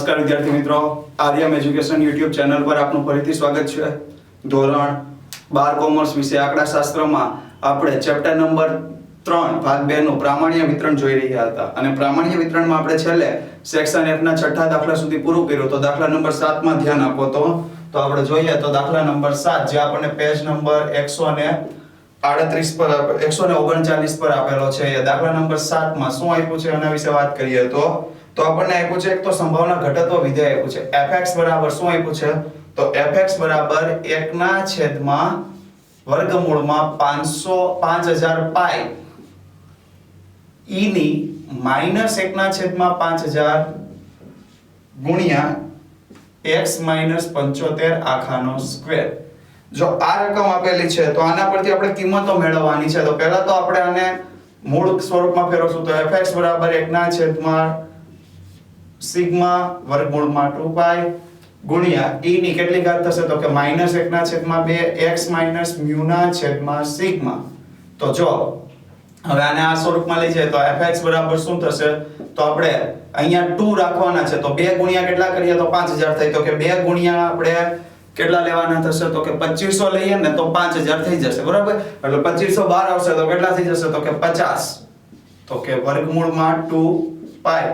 નમસ્કાર વિદ્યાર્થી મિત્રો, આર્યમ એજ્યુકેશન યુટ્યુબ ચેનલ પર આપનું ફરીથી સ્વાગત છે। ધોરણ 12 કોમર્સ વિષય આંકડાશાસ્ત્રમાં આપણે ચેપ્ટર નંબર 3 ભાગ 2 નું પ્રામાણ્ય વિતરણ જોઈ રહ્યા હતા અને પ્રામાણ્ય વિતરણમાં આપણે છેલ્લે સેક્શન F ના છઠ્ઠા દાખલા સુધી પૂરું કર્યું। તો દાખલા નંબર 7 માં ધ્યાન આપો તો આપણે જોઈએ તો દાખલા નંબર 7 જે આપણને પેજ નંબર 138 પર 139 પર આપેલો છે। એ દાખલા નંબર 7 માં શું આપ્યું છે એના વિશે વાત કરીએ તો આપણને આપ્યું છે એક તો સંભાવના ઘટત્વ વિધેય આપ્યું છે। fx બરાબર શું આપ્યું છે તો fx બરાબર 1 ના છેદમાં વર્ગમૂળમાં 5000 પાઈ e ની માઈનસ 1 ના છેદમાં 5000 ગુણ્યા x માઈનસ 75 આખાનો સ્ક્વેર। જો આ રકમ આપેલી છે તો આના પરથી આપણે કિંમતો મેળવવાની છે। તો પહેલા તો આપણે આને મૂળ સ્વરૂપમાં ફેરવશું તો fx બરાબર 1 ના છેદમાં સિગ્મા વર્ગમૂળમાં 2 પાઈ ગુણ્યા e ની કેટલી ઘાત થશે તો કે માઈનસ 1 ના છેદમાં 2 x માઈનસ મ્યુ ના છેદમાં સિગ્મા। તો જો હવે આને આ સ્વરૂપમાં લઈ જાય તો fx બરાબર શું થશે તો આપણે અહીંયા 2 રાખવાના છે। તો 2 ગુણ્યા કેટલા કરીએ તો 5000 થાય। તો કે 2 ગુણ્યા આપણે કેટલા લેવાના થશે તો કે 2500 લઈએ ને તો 5000 થઈ જશે, બરાબર। એટલે 2500 બહાર આવશે તો કેટલા થઈ જશે તો કે 50। તો કે વર્ગમૂળમાં 2 પાઈ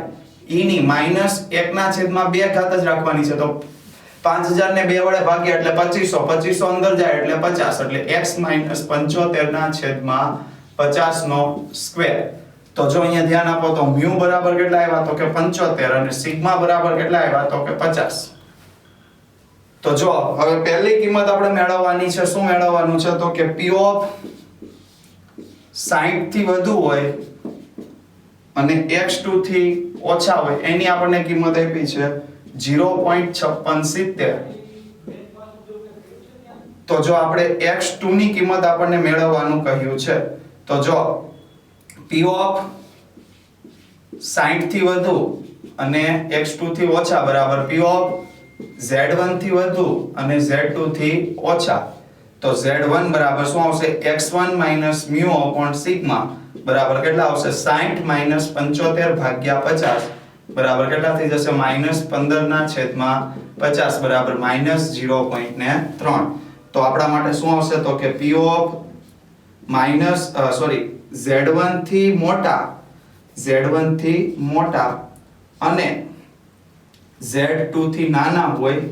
e ની માઈનસ 1 ના છેદમાં 2 ઘાત જ રાખવાની છે। તો 5000 ને 2 વડે ભાગ્યા એટલે 2500 અંદર જાય એટલે 50 એટલે x માઈનસ 75 ના છેદમાં 50 નો સ્ક્વેર। તો જો અહીંયા ધ્યાન આપો તો મ્યુ બરાબર કેટલા આવ્યા તો કે 75 અને સિગ્મા બરાબર કેટલા આવ્યા તો કે 50। તો જો હવે પહેલી કિંમત આપણે મેળવવાની છે। શું મેળવવાનું છે તો કે p ઓફ 60 થી વધુ હોય અને x2 થી ઓછા હોય એની આપણને કિંમત આપી છે 0.5670। તો જો આપણે x2 ની કિંમત આપણને મેળવવાનું કહ્યું છે તો જો p ઓફ 60 થી વધુ અને x2 થી ઓછા બરાબર p ઓફ z1 થી વધુ અને z2 થી ઓછા। તો z1 બરાબર શું આવશે x1 μ upon સિગ્મા બરાબર કેટલા આવશે 60 75 ભાગ્યા 50 બરાબર કેટલા થઈ જશે -15 ના છેદમાં 50 બરાબર -0.3। તો આપણા માટે શું આવશે તો કે p ઓફ z1 થી મોટા અને z2 થી નાના હોય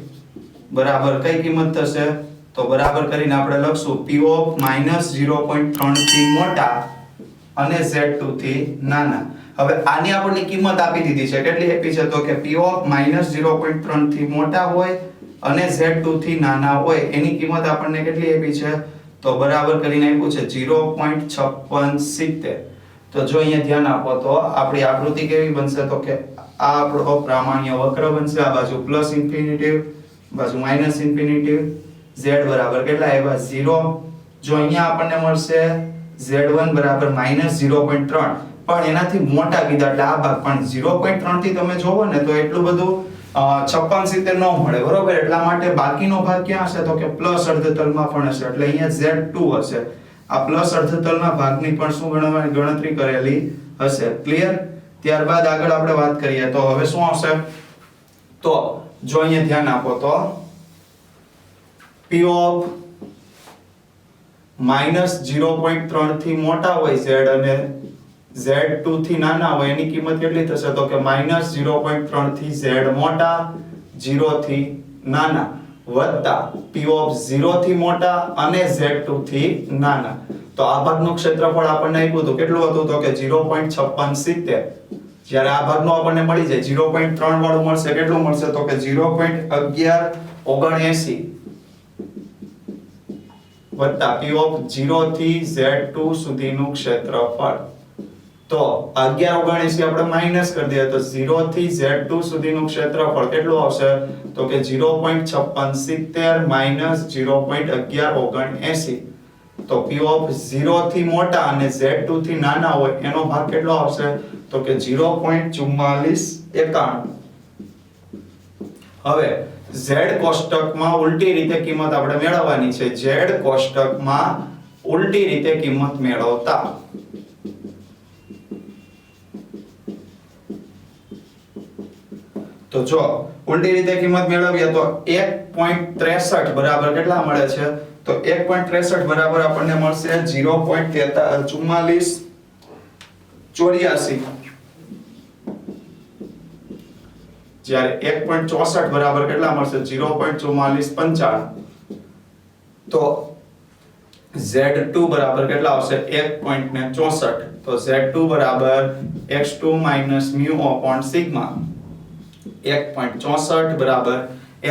બરાબર કઈ કિંમત થશે તો બરાબર કરીને આપણે લખશું p ઓફ -0.3 થી મોટા અને z2 થી નાના। હવે આની આપણને કિંમત આપી દીધી છે, કેટલી આપી છે તો કે p ઓફ -0.3 થી મોટા હોય અને z2 થી નાના હોય એની કિંમત આપણને કેટલી આપી છે તો બરાબર કરીને આપ્યું છે 0.5670। તો જો અહીંયા ધ્યાન આપો તો આપણી આકૃતિ કેવી બનશે તો કે આ આપણો પ્રામાણ્ય વક્ર બનશે। આ બાજુ પ્લસ ઇન્ફિનિટિવ બાજુ માઈનસ ઇન્ફિનિટિવ z બરાબર કેટલા આવ્યા 0। જો અહીંયા આપણને મળશે z1 બરાબર -0.3 પણ એનાથી મોટા કીધા એટલે આ ભાગ પણ 0.3 થી તમે જોવો ને તો એટલું બધું 5670 ન મળે, બરોબર। એટલા માટે બાકીનો ભાગ ક્યાં હશે તો કે પ્લસ અર્ધતલમાં પણ હશે એટલે અહીંયા z2 હશે। આ પ્લસ અર્ધતલના ભાગની પણ શું ગણતરી કરેલી હશે, ક્લિયર। ત્યારબાદ આગળ આપણે વાત કરીએ તો હવે શું આવશે તો જો અહીંયા ધ્યાન આપો તો p ઓફ -0.3 થી મોટા હોય z અને z2 થી નાના હોય એની કિંમત કેટલી થશે તો કે -0.3 થી z મોટા 0 થી નાના વત્તા p ઓફ 0 થી મોટા અને z2 થી નાના। તો આ ભાગનું ક્ષેત્રફળ આપણને આપ્યું હતું કેટલું હતું તો કે 0.5670। જ્યારે આ ભાગનું આપણને મળી જાય 0.3 વાળું મળશે કેટલું મળશે તો કે 0.1179 વત્તા p ઓફ 0 થી z2 સુધીનું ક્ષેત્રફળ। તો 1179 આપણે માઈનસ કરી દઈએ તો 0 થી z2 સુધીનું ક્ષેત્રફળ કેટલું આવશે તો કે 0.5670 માઈનસ 0.1179। તો p ઓફ 0 થી મોટા અને z2 થી નાના હોય એનો ભાગ કેટલો આવશે તો કે 0.4491। હવે z કોષ્ટકમાં ઉલટી રીતે કિંમત આપણે મેળવવાની છે। z કોષ્ટકમાં ઉલટી રીતે કિંમત મેળવતા તો તો જો ઉલટી રીતે કિંમત મેળવીએ તો 1.63 બરાબર કેટલા મળે છે? તો 1.63 બરાબર આપણને મળશે 0.4484 જ્યારે 1.64 બરાબર કેટલા મળશે? 0.4495 તો Z2 બરાબર કેટલા આવશે? 1.64 તો Z2 બરાબર x2 μ upon sigma 1.64 બરાબર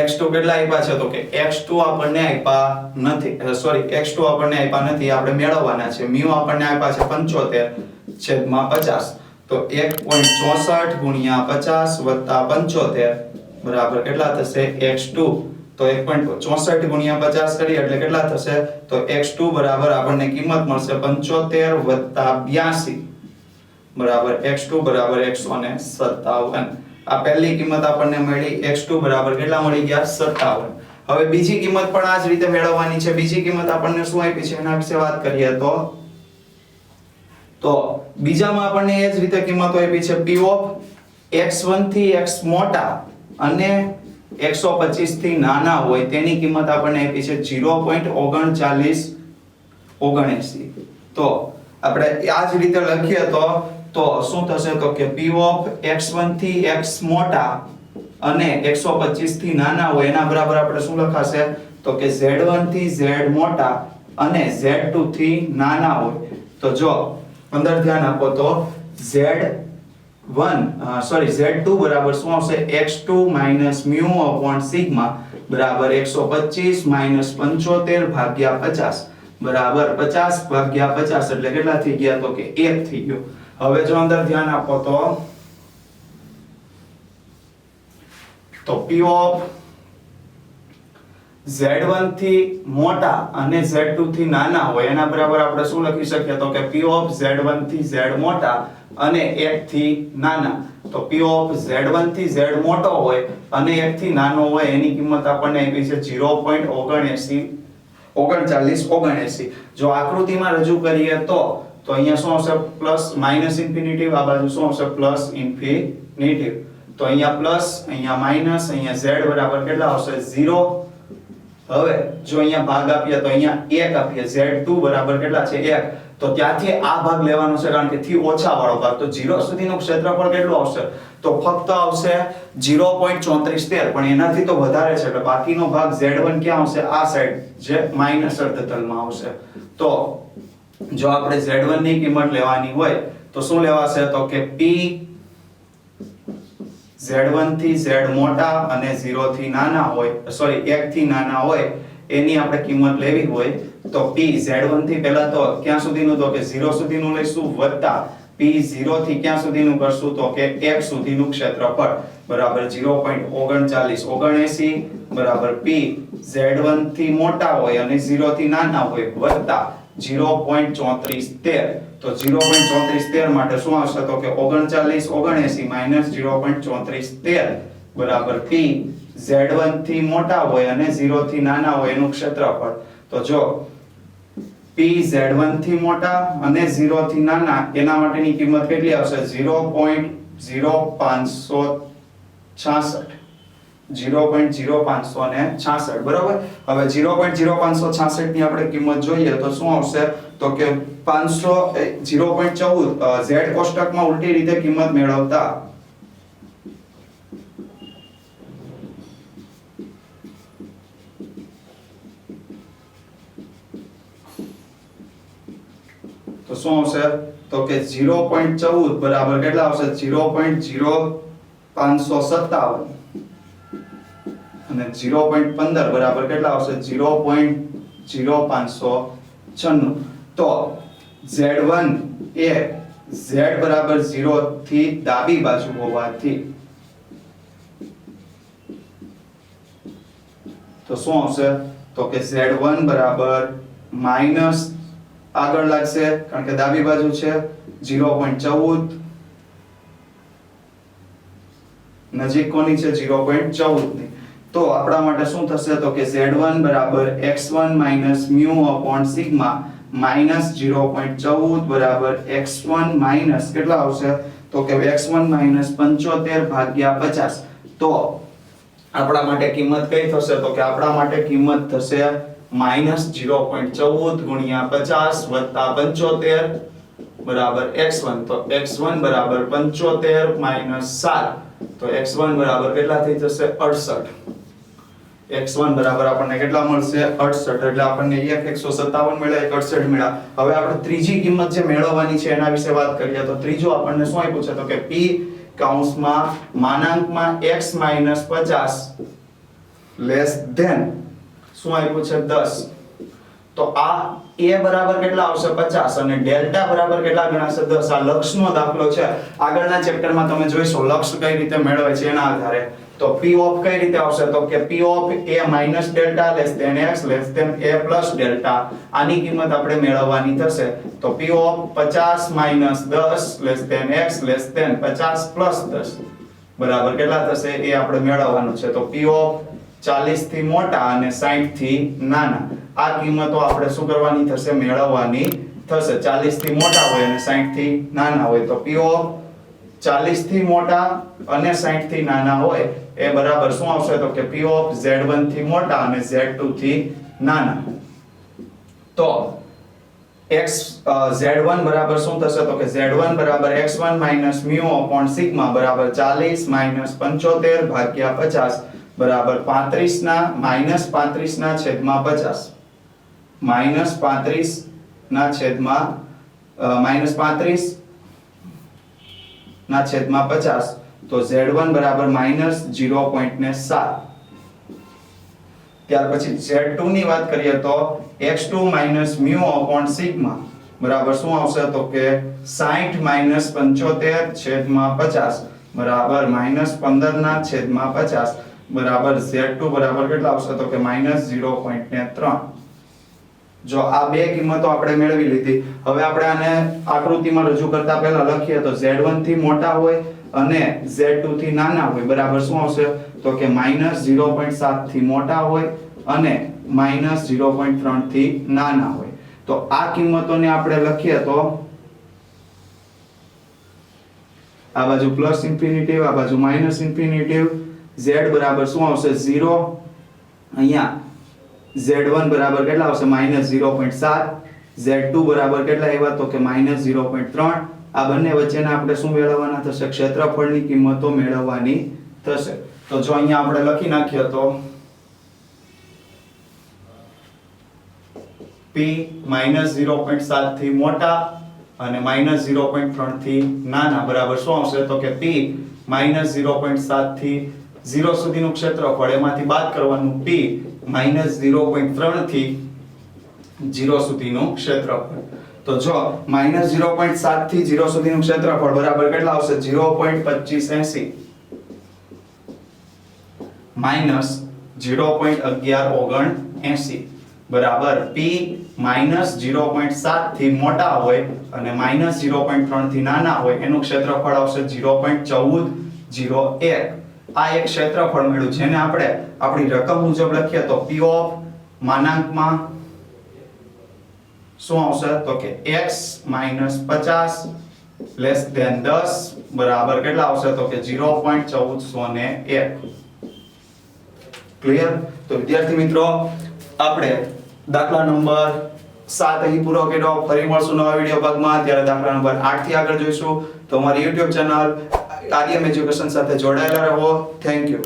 x2 કેટલા આપ્યા છે? તો કે x2 આપણને આપ્યા નથી, સોરી x2 આપણને આપ્યા નથી, આપણે મેળવવાના છે. μ આપણને આપ્યા છે 75/50 તો 1.64 ગુણ્યા 50 વત્તા 75 બરાબર કેટલા થશે? x2 તો 1.64 ગુણ્યા 50 કરીએ એટલે કેટલા થશે? તો x2 બરાબર આપણને કિંમત મળશે 75 વત્તા 82 બરાબર x2 બરાબર 157. આ પહેલી કિંમત આપણને મળી, x2 બરાબર કેટલા મળી ગયા? 57. હવે બીજી કિંમત પણ આ જ રીતે મેળવવાની છે. બીજી કિંમત આપણને શું આપી છે એના વિશે વાત કરીએ તો બીજામાં આપણને એ જ રીતે કિંમતો આપી છે. p of x1 થી x મોટા અને 125 થી નાના હોય તેની કિંમત આપણને આપી છે 0.3979. તો આપણે આ જ રીતે લખીએ તો શું થશે? તો કે p of x1 થી x મોટા અને 125 થી નાના હોય એના બરાબર આપણે શું લખાશે? તો કે z1 થી z મોટા અને z2 થી નાના હોય. તો જો અંદર ધ્યાન આપો તો z2 બરાબર શું આવશે? x2 μ upon sigma બરાબર 125 75/50 બરાબર 50/50 એટલે કેટલા થઈ ગયા? તો કે 1 થઈ ગયો. હવે જો અંદર ધ્યાન આપો તો p of z1 થી મોટા અને z2 થી નાના હોય એના બરાબર આપણે શું લખી શકીએ? તો કે p of z1 થી z મોટા અને 1 થી નાના. તો p of z1 થી z મોટો હોય અને 1 થી નાનો હોય એની કિંમત આપણને આપી છે 0.3979. જો આકૃતિમાં રજૂ કરીએ તો અહીંયા શું આવશે? પ્લસ માઈનસ ઇન્ફિનિટિવ, આ બાજુ શું આવશે? Plus infinitive. તો અહીંયા પ્લસ, અહીંયા માઈનસ, અહીંયા z બરાબર કેટલા આવશે? 0. હવે જો અહીંયા ભાગ આપીએ તો અહીંયા 1 આપીએ, z2 બરાબર કેટલા છે? 1. તો ત્યાંથી આ ભાગ લેવાનો છે કારણ કે થી ઓછા વાળો ભાગ. તો 0 સુધીનું ક્ષેત્રફળ કેટલું આવશે? તો ફક્ત આવશે 0.34, પણ એનાથી તો વધારે છે એટલે બાકીનો ભાગ z1 ક્યાં આવશે? આ સાઈડ જે માઈનસ અર્ધતલમાં આવશે. તો જો આપણે z1 ની કિંમત લેવાની હોય તો શું લેવાશે? તો કે p z1 થી z મોટા અને 0 થી નાના હોય, સોરી 1 થી નાના હોય એની આપણે કિંમત લેવી હોય તો p z1 થી પહેલા તો ક્યાં સુધીનું? તો કે 0 સુધીનું લઈશું વત્તા p 0 થી ક્યાં સુધીનું કરશું? તો કે 1 સુધીનું ક્ષેત્રફળ બરાબર 0.3979 બરાબર p z1 થી મોટા હોય અને 0 થી નાના હોય વત્તા 0.34. તો 0.34 માટે શું આવશે? તો કે 3979 માઈનસ 0.34 બરાબર p z1 થી મોટા હોય અને 0 થી નાના હોય એનું ક્ષેત્રફળ. તો જો p z1 થી મોટા અને 0 થી નાના એના માટેની કિંમત કેટલી આવશે? 0.0566 બરાબર. હવે 0.0566 ની આપણે કિંમત જોઈએ તો શું આવશે? તો કે 0.14 z કોષ્ટકમાં ઉલટી રીતે કિંમત મેળવતા તો શું આવશે? તો કે 0.14 બરાબર કેટલા આવશે? 0.0557 અને 0.15 બરાબર કેટલા આવશે? 0.0596. તો z1 એ z બરાબર 0 થી ડાબી બાજુ હોવાથી તો શું આવશે? તો કે z1 બરાબર માઈનસ આગળ લાગશે કારણ કે ડાબી બાજુ છે 0.14 નજીક કોની છે? 0.14 ની. તો આપણા માટે શું થશે? તો કે z1 બરાબર x1 μ upon sigma માઈનસ 0.14 બરાબર x1 માઈનસ કેટલા આવશે? તો કે x1 માઈનસ 75/50 તો આપણા માટે કિંમત કઈ થશે તો કે આપણા માટે કિંમત થશે -0.14 ગુણ્યા 50 વત્તા 75 બરાબર x1 તો x1 બરાબર 75 માઈનસ 7 તો x1 બરાબર કેટલા થઈ જશે 68 x1 બરાબર આપણને કેટલા મળશે 68 એટલે આપણને 157 મળ્યા 68 મળ્યા હવે આપણે ત્રીજી કિંમત જે મેળવવાની છે એના વિશે વાત કરીએ તો ત્રીજો આપણને શું આપ્યું છે તો કે p કૌંસમાં માનાંકમાં x 50 લેસ ધેન શું આપ્યું છે 10 તો આ a બરાબર કેટલા આવશે 50 અને ડેલ્ટા બરાબર કેટલા ગણાશે 10 આ લક્ષનો દાખલો છે આગળના ચેપ્ટરમાં તમે જોઈશો લક્ષ કઈ રીતે મેળવે છે એના આધારે તો p ઓફ કઈ રીતે આવશે તો કે p of a minus delta less than x less than a plus delta આની કિંમત આપણે મેળવવાની થશે તો p of 50 minus 10 less than x less than 50 plus 10 બરાબર કેટલા થશે એ આપણે મેળવવાનું છે તો p ઓફ 40 થી મોટા અને 60 થી નાના આ કિંમતો આપણે શું કરવાની થશે મેળવવાની થશે 40 થી મોટા હોય અને 60 થી નાના હોય તો p ઓફ 40 થી મોટા અને 60 થી નાના હોય એ બરાબર શું આવશે તો કે p ઓફ z1 થી મોટા અને z2 થી નાના તો x z1 બરાબર શું થશે તો કે z1 બરાબર x1 μ upon sigma બરાબર 40 75 ભાગ્યા 50 બરાબર 35 ના -35 ના છેદમાં 50 -35 ના છેદમાં -35 ના છેદમાં 50 તો z1 બરાબર -0.7 ત્યાર પછી z2 ની વાત કરીએ તો x2 μ upon sigma બરાબર શું આવશે તો કે 60 75 છેદમાં 50 બરાબર -15 ના છેદમાં 50 બરાબર z2 બરાબર કેટલા આવશે તો કે -0.3 જો આ બે કિંમતો આપણે મેળવી લીધી હવે આપણે આને આકૃતિમાં રજૂ કરતા પહેલા લખીએ તો z1 થી મોટા હોય અને z2 થી નાના હોય બરાબર શું આવશે તો કે -0.7 થી મોટા હોય અને -0.3 થી નાના હોય તો આ કિંમતોને આપણે લખીએ તો આ બાજુ પ્લસ ઇન્ફિનિટિવ આ બાજુ માઈનસ ઇન્ફિનિટિવ z બરાબર શું આવશે 0 અહીંયા z1 બરાબર કેટલા આવશે -0.7 z2 બરાબર કેટલા આવ્યા તો કે -0.3 આ બંને વચ્ચેના આપણે શું મેળવવાના થશે ક્ષેત્રફળની કિંમતો મેળવવાની થશે તો જો અહીંયા આપણે લખી નાખીએ તો p -0.7 થી મોટા અને -0.3 થી નાના બરાબર શું આવશે તો કે p -0.7 થી 0 સુધીનું ક્ષેત્રફળ એમાંથી બાદ કરવાનું p -0.3 થી 0 સુધીનું ક્ષેત્રફળ તો જો -0.7 થી 0 સુધીનું ક્ષેત્રફળ બરાબર કેટલા આવશે 0.2580 -0.1179 બરાબર p -0.7 થી મોટા હોય અને -0.3 થી નાના હોય એનું ક્ષેત્રફળ આવશે 0.1401 આ એક ક્ષેત્રફળ મળ્યું જેને આપણે આપણી રકમ મુજબ લખીએ તો p ઓફ માનાંકમાં શું આવશે તો કે x -50 લેસ ધેન 10 બરાબર કેટલા આવશે તો કે 0.1401 ક્લિયર તો વિદ્યાર્થી મિત્રો આપણે દાખલા નંબર 7 અહીં પૂરો કર્યો ફરી મળશું નવા વિડિયો ભાગમાં ત્યારે દાખલા નંબર 8 થી આગળ જોઈશું તો અમારી YouTube ચેનલ આર્યમ એજ્યુકેશન સાથે જોડાયેલા રહો થેન્ક યુ